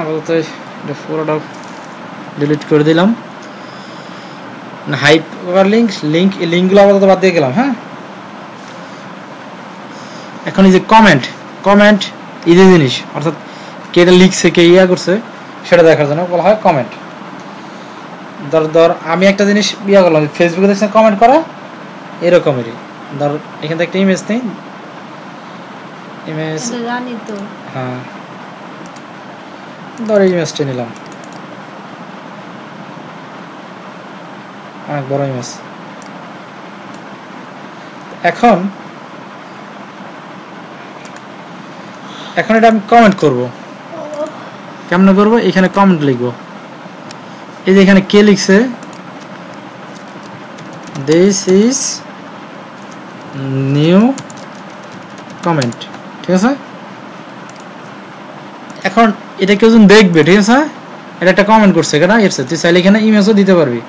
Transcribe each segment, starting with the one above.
আপাতত এটা পুরোটা ডিলিট করে দিলাম। হাইপ ওভার লিঙ্কগুলো আপাতত বাদ দিয়ে গেলাম। হ্যাঁ, এখন এই যে কমেন্ট এই যে জিনিস, অর্থাৎ কে এটা লিখছে, কে ইয়া করছে সেটা দেখার জন্য বলা হয় কমেন্ট। ধর আমি একটা জিনিস ইয়া করলাম, ফেসবুকে দেখছেন কমেন্ট করা এরকমেরই। ধর এখান থেকে একটা ইমেজ নেই, ইমেজ জানি তো। হ্যাঁ, ধর এই ইমেজটা নিলাম, অনেক বড় ইমেজ। এখন এটা আমি কমেন্ট করব। কেমন করব? এখানে কমেন্ট লিখবো। এই যে এখানে কে লিখছে, দিস ইজ নিউ কমেন্ট, ঠিক আছে? এখন এটা কেউ যখন দেখবে, ঠিক আছে, এটা একটা কমেন্ট করছে, কেন এসছে, তুই চাইলে এখানে ইমেজও দিতে পারবি।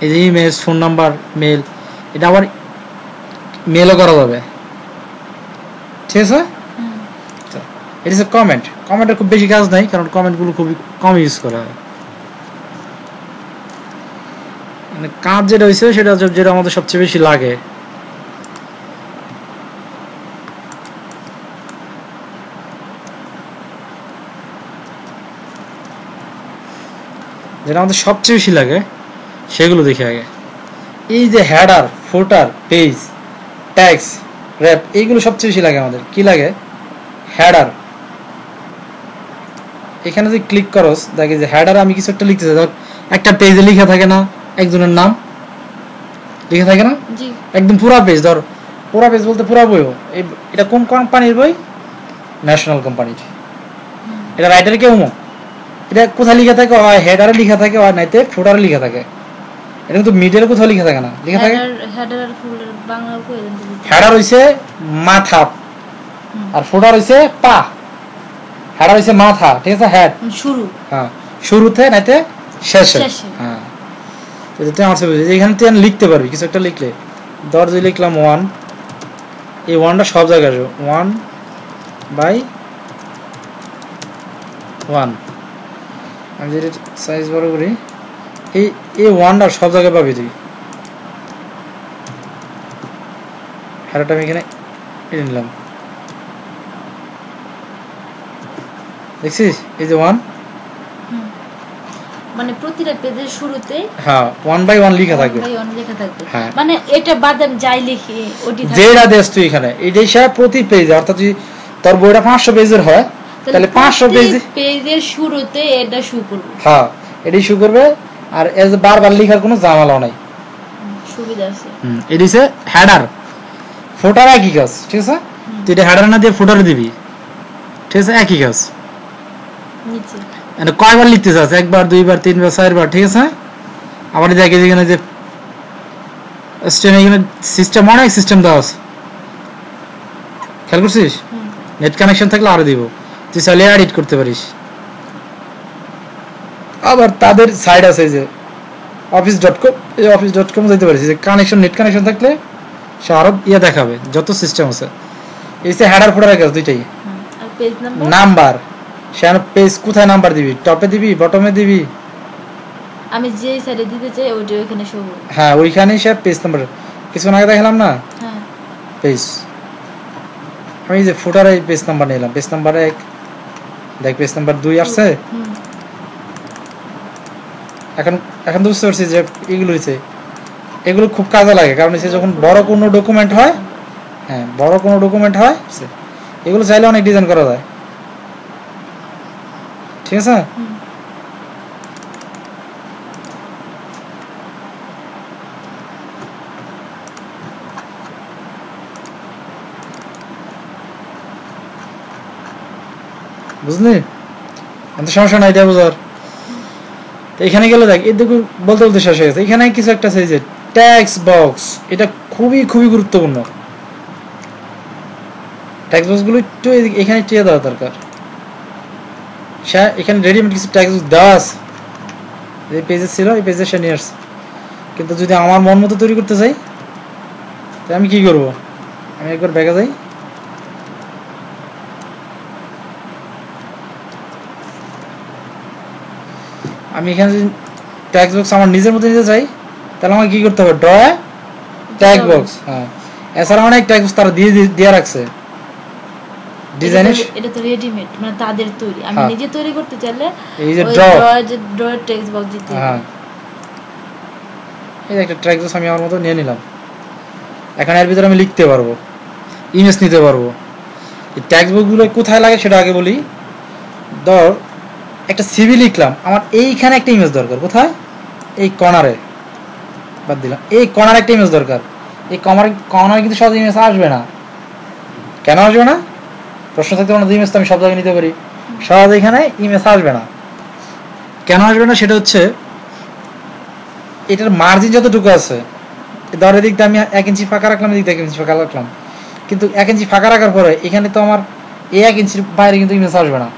এই যে ইমেজ, ফোন নাম্বার, মেল, এটা আবার মেলও করা যাবে, ঠিক আছে? এটা হচ্ছে কমেন্টের খুব বেশি কাজ নাই, কারণ কমেন্টগুলো খুবই কম ইউজ করা হয়। মানে কাজ যেটা হয়েছে সেটা যেটা আমাদের সবচেয়ে বেশি লাগে, যেটা আমাদের সবচেয়ে বেশি লাগে সেগুলো দেখি আগে। এই যে হেডার, ফুটার, পেজ, ট্যাগস, র‍্যাপ, এইগুলো সবচেয়ে বেশি লাগে আমাদের। কি লাগে? হেডার। এখানে যদি ক্লিক করস, দেখে যে হেডার আমি কিছু একটা লিখতেছি, ধর একটা পেজে লেখা থাকে না একজনের নাম লেখা থাকে না, একদম পুরা পেজ, ধর পুরা পেজ বলতে পুরা বইও। এটা কোন কোম্পানির বই? ন্যাশনাল কোম্পানির। এটা রাইটার কে উমো, এটা কোথায় লেখা থাকে? হয় হেডারে লেখা থাকে, হয় নাইতে ফুটারে লেখা থাকে। এটা কিন্তু মিডলে কোথাও লেখা থাকে না, লেখা থাকে হেডার আর ফুটার বাংলা কই দেন? হেডার হইছে মাথা আর ফুটার হইছে পা। হেডার হইছে মাথা, ঠিক আছে, হেড শুরু, হ্যাঁ, শুরুতে নাইতে শেষে। হ্যাঁ, এটাতে আমার ছবি এখানে তুই লিখতে পারবি কিছু একটা লিখলে। ধর যদি লিখলাম 1, এই 1টা সব জায়গায় আসবে, 1/1। আমি যদি সাইজ বড় করি, এই 1টা সব জায়গায় পাবি তুই। হেডারটা আমি এখানে নিলাম, দেখছিস? এই যে 1, মানে প্রতিটা পেজের শুরুতে হ্যাঁ 1/1 লেখা থাকবে। হ্যাঁ, মানে এটা বাদ আমি যাই লিখি ওটি থাকবে, যেটা দেশ তুই এখানে এইটাই সব প্রতি পেজে, অর্থাৎ যদি তোর বইটা 500 পেজের হয় তাহলে 500 পেজের শুরুতে এটা শুরু করবে। হ্যাঁ, এটাই শুরু করবে, আর এজ বারবার লেখার কোনো ঝামেলা নাই, সুবিধা আছে। এটা হচ্ছে হেডার। ফুটার একই কাজ, ঠিক আছে? তুই এটা হেডার না দিয়ে ফুটারে দিবি, ঠিক আছে, একই কাজ। নিচে মানে কয়বার লিখতে চাস? 1 বার, 2 বার, 3 বার, 4 বার, ঠিক আছে? আবার দেখে যেখানে যে এখানে সিস্টেম, অনেক সিস্টেম দেওয়া আছে, খেয়াল করছিস? নেট কানেকশন থাকলে আরো দিব, তুই চাইলে এডিট করতে পারিস। আবার তাদের সাইট আছে যে office.com, এই office.com যেতে পারিস, যে কানেকশন, নেট কানেকশন থাকলে সে আরো ইয়ে দেখাবে, যত সিস্টেম আছে। এই যে হেডার ফুটারের কাজ দুইটাই। আর পেজ নাম্বার, সে পেজ কোথায় নাম্বার দিবি? টপে দিবি, বটমে দিবি? আমি যে সাইডে দিতে চাই ওইটা ওখানে শো করবে। হ্যাঁ, ওইখানেই সে পেজ নাম্বার। কিছুক্ষণ আগে দেখালাম না, হ্যাঁ, পেজ। আমি যে ফুটারে পেজ নাম্বার নিলাম, পেজ নাম্বার 1, দেখ পেজ নাম্বার 2 আসছে। এখন তো বুঝতে পারছি যে এগুলো হয়েছে, এগুলো খুব কাজে লাগে, কারণ হচ্ছে যখন বড় কোনো ডকুমেন্ট হয়, হ্যাঁ বড় কোনো ডকুমেন্ট হয়, এগুলো চাইলে অনেক ডিজাইন করা যায়, ঠিক আছে? বুঝলি? এত সমস্যা নাই, এটা বুঝার। এখানে গেলে দেখ, এই দেখো বলতে বলতে শেষ হয়ে গেছে। এখানে কিছু একটা আছে যে ট্যাক্স বক্স, এটা খুবই খুবই গুরুত্বপূর্ণ। ট্যাক্স বক্স গুলো একটু এখানে টিয়ে দেওয়া দরকার। এখানে রেডিমেড কিছু ট্যাক্স দেওয়া আছে, যে পেজে ছিল এই পেজে সে নিয়ে আসছে, কিন্তু যদি আমার মন মতো তৈরি করতে চাই তাহলে আমি কি করব? আমি একবার ব্যাগে যাই, আমি এখানে যদি টেক্সট বক্স আমার নিজের মতো নিতে চাই তাহলে আমাকে কি করতে হবে ড্র টেক্সট বক্স। হ্যাঁ এছাড়া অনেক টেক্সট বক্স তারা দিয়ে রাখছে ডিজাইনে। এটা তো রেডিমেড মানে তাদের তৈরি, আমি নিজে তৈরি করতে চাইলে এই যে ড্র টেক্সট বক্স দিতে হবে। হ্যাঁ এই একটা টেক্সট বক্স আমি আমার মতো নিয়ে নিলাম। এখন এর ভিতরে আমি লিখতে পারবো, ইমেজ নিতে পারবো। এই টেক্সট বক্সগুলো কোথায় লাগে সেটা আগে বলি। ধর একটা সিভি লিখলাম, আমার এইখানে একটা ইমেজ দরকার। কোথায়? এই কর্নারে। বাদ দিলাম, এই কর্নারে একটা ইমেজ দরকার। এই কর্নারে কিন্তু সহজে ইমেজ আসবে না। কেন আসবে না? প্রশ্ন থাকতে পারে ইমেজ তো আমি সব জায়গায় নিতে পারি, সহজে এখানে ইমেজ আসবে না। কেন আসবে না সেটা হচ্ছে এটার মার্জিন যতটুকু আছে, ধর এদিক দিয়ে আমি 1 ইঞ্চি ফাঁকা রাখলাম, এদিক দিয়ে 1 ইঞ্চি ফাঁকা রাখলাম, কিন্তু 1 ইঞ্চি ফাঁকা রাখার পরে এখানে তো আমার এই 1 ইঞ্চির বাইরে কিন্তু ইমেজ আসবে না।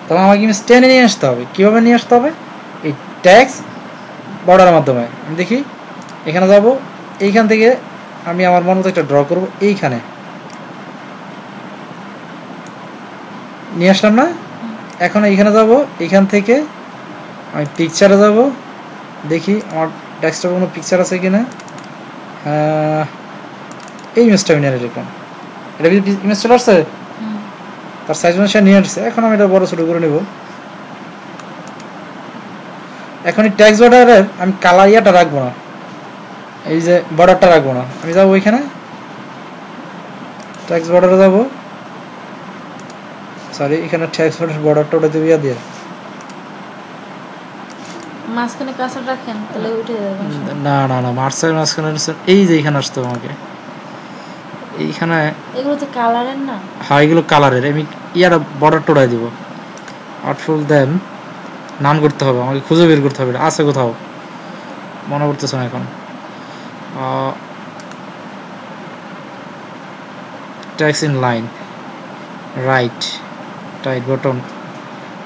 তখন আমাকে ইমেজ টেনে নিয়ে আসতে হবে। কিভাবে নিয়ে আসতে হবে? এই টেক্সট বর্ডারের মাধ্যমে। আমি দেখি এখানে যাব, এইখান থেকে আমি আমার মন মতো একটা ড্র করব, এইখানে নিয়ে আসলাম না। এখন এইখানে যাব, এইখান থেকে আমি পিকচারে যাব, দেখি আমার ডেস্কটপে কোনো পিকচার আছে কিনা। এই ইমেজটা আমি নিয়ে নিলাম। এটা ইমেজ চলে আসছে, তার সাইজ অনুসারে নিয়ে আসছে। এখন আমি এটা বড় ছোট করে নেব। এখন এই টেক্সট বর্ডারের আমি কালার ইয়াটা রাখবো না, এই যে বর্ডারটা রাখবো না। আমি যাবো ওইখানে টেক্সট বর্ডারে যাব, সরি এখানে টেক্সট বর্ডারটা ওটা দিয়ে দিয়ে মাঝখানে কার্সর রাখেন তাহলে উঠে যাবে। না না না মাঝখানে এই যে এখানে আসতে আমাকে, এইখানে এগুলো তো কালারের না। হ্যাঁ এগুলো কালারের। আমি ইয়াটা বর্ডারটা উঠাই দিব। আউটফুল দেন নাম করতে হবে, আমাকে খুঁজে বের করতে হবে আছে কোথাও, মনে করতেছে না এখন। Text in line, right button,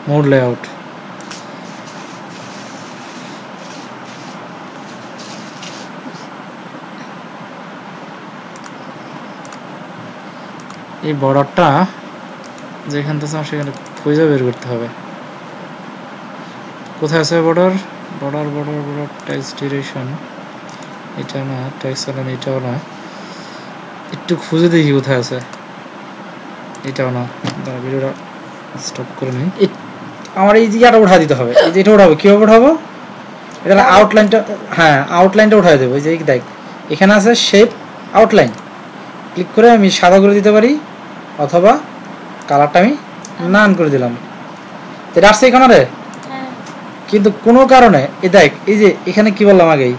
mode layout. এই বর্ডারটা যেখান থেকে সেখানে খুঁজে বের করতে হবে কোথায় আছে বর্ডার। টেক্সট ডিউরেশন এটা না, টেক্সট আলান এটাও না, একটু খুঁজে দেখি কোথায় আছে। এটাও না, দাঁড়া ভিডিওটা স্টপ করে নিই। আমার এই জায়গাটা উঠা দিতে হবে। এই যে এটা উঠাবো, কীভাবে উঠাবো? এটা আউটলাইনটা, হ্যাঁ আউটলাইনটা উঠাই দেবো। এই যে দেখ এখানে আছে শেপ আউটলাইন, ক্লিক করে আমি সাদা করে দিতে পারি, অথবা কালারটা আমি নান করে দিলাম। এটা আসছে এখানে রে, কিন্তু কোনো কারণে এই দেখ এই যে এখানে কি বললাম আগেই,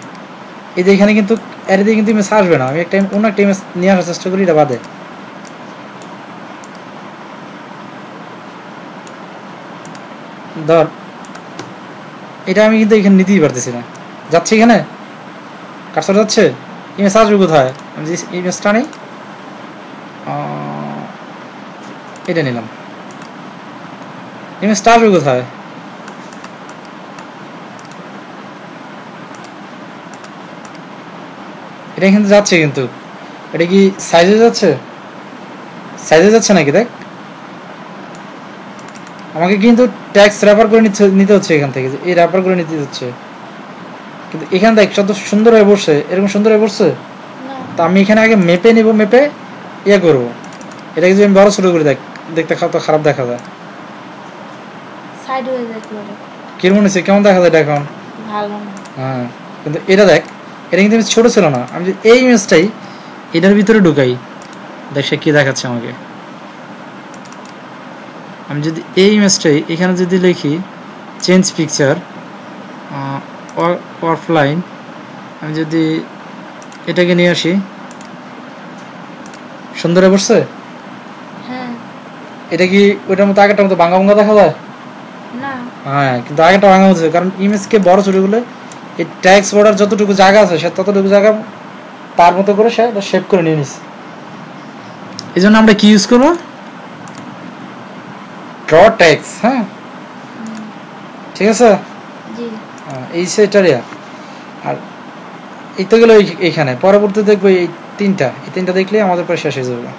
এই যে এখানে কিন্তু এর দিয়ে কিন্তু ইমেজ আসবে না। আমি একটা অন্য একটা ইমেজ নিয়ে আসার চেষ্টা করি, এটা বাদে। ধর এটা আমি কিন্তু এখানে নিতেই পারতেছি না, যাচ্ছে এখানে কার্সর যাচ্ছে, ইমেজ আসবে কোথায়? আমি যে ইমেজটা নেই, এটা নিলাম, ইমেজটা আসবে কোথায়? এটা কিন্তু যাচ্ছে, কিন্তু এটা কি সাইজে যাচ্ছে? সাইজে যাচ্ছে নাকি? দেখ আমাকে কিন্তু ট্যাক্স র্যাপার করে নিতে হচ্ছে এখান থেকে, এই র্যাপার করে নিতে হচ্ছে। কিন্তু এখানে দেখ কত সুন্দর হয়ে বসছে, এরকম সুন্দর হয়ে বসছে। তো আমি এখানে আগে মেপে নিব, মেপে ইয়ে করবো। এটা যদি আমি বড় ছোট করে দেখতে খারাপ দেখা যায়। কিরকম হয়েছে, কেমন দেখা যায় এটা এখন? হ্যাঁ কিন্তু এটা দেখ, এটা কিন্তু ছোট ছিল না। আমি যদি এই ইমেজটাই এটার ভিতরে ঢুকাই, দেখ সে কি দেখাচ্ছে আমাকে। আমি যদি এই ইমেজটাই এখানে যদি লিখি চেঞ্জ পিকচার অফলাইন, আমি যদি এটাকে নিয়ে আসি, সুন্দর হয়ে বসছে। এটা কি ওইটার মতো আগেরটার মতো ভাঙা ভাঙা দেখা যায় না? হ্যাঁ কিন্তু আগেরটা ভাঙা হচ্ছে, কারণ ইমেজকে বড় ছোট গুলো এই ট্যাক্স বর্ডার যতটুকু জায়গা আছে সে ততটুকু জায়গা তার মতো করে সে শেপ করে নিয়ে নিচ্ছে। এই জন্য আমরা কি ইউজ করবো? Draw text. হ্যাঁ ঠিক আছে, এই সেটারিয়া। আর এই তো গেল এইখানে, পরবর্তী দেখবো এই তিনটা দেখলে আমাদের পরে শেষ হয়ে যাবে।